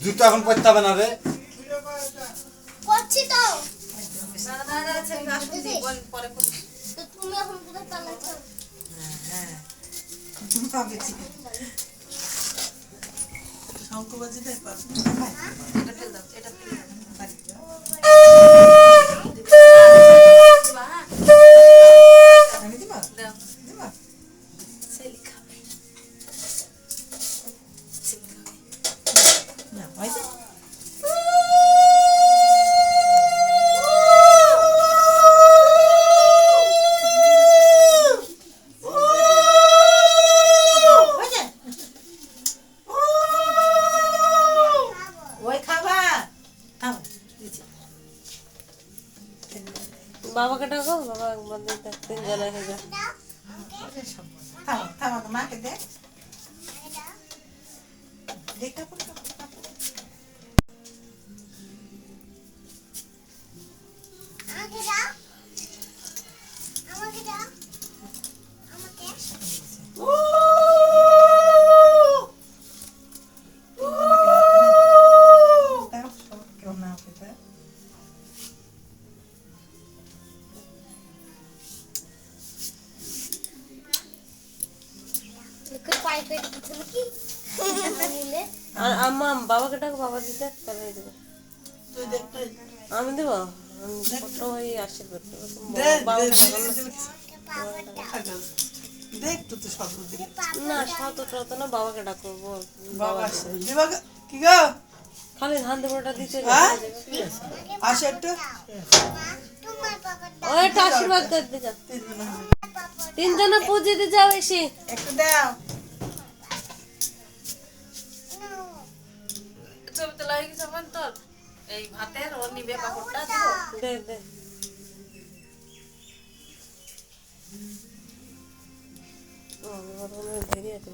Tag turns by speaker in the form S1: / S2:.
S1: জুতো এখন পড়তে হবে না রে
S2: করছি তো
S3: তুমি এখন কোথায় পালাচ্ছো?
S4: শঙ্কবাজি দেয়
S5: বাবাকে ডাকো, বাবা একবার দিতে 3 জনে হয়ে যায়।
S4: মাকে দেখ
S2: আমাকে দাও আমাকে দাও আমাকে
S4: কেউ না পেতে
S2: পাইপের ভিতরে কি বলে
S5: আর আম্মা বাবাকে ডাকো, বাবা দিতে তাহলে দেবো।
S4: তুই দেখ
S5: আমি দেবো, আমি ছোট হয়ে আশীর্বাদ দেবো।
S4: দেখ তো তুই সব দিলি
S5: না শত শত না, বাবাকে ডাকো।
S4: বাবা আসে বিভাগ কি গো
S5: খালি ধান দেবোটা দিতে
S4: আসে একটু
S2: তোমার বাবা
S5: ওইটা আশীর্বাদ করে দিতে 3 জনে পুজো দিতে যাও এসে।
S4: একটু দাও
S3: ছবি তোলা হয়ে গেছে আমার তোর এই ভাতের ওর নিবে পাপড়টা
S5: দে দে ও বাবা ধরে আছে।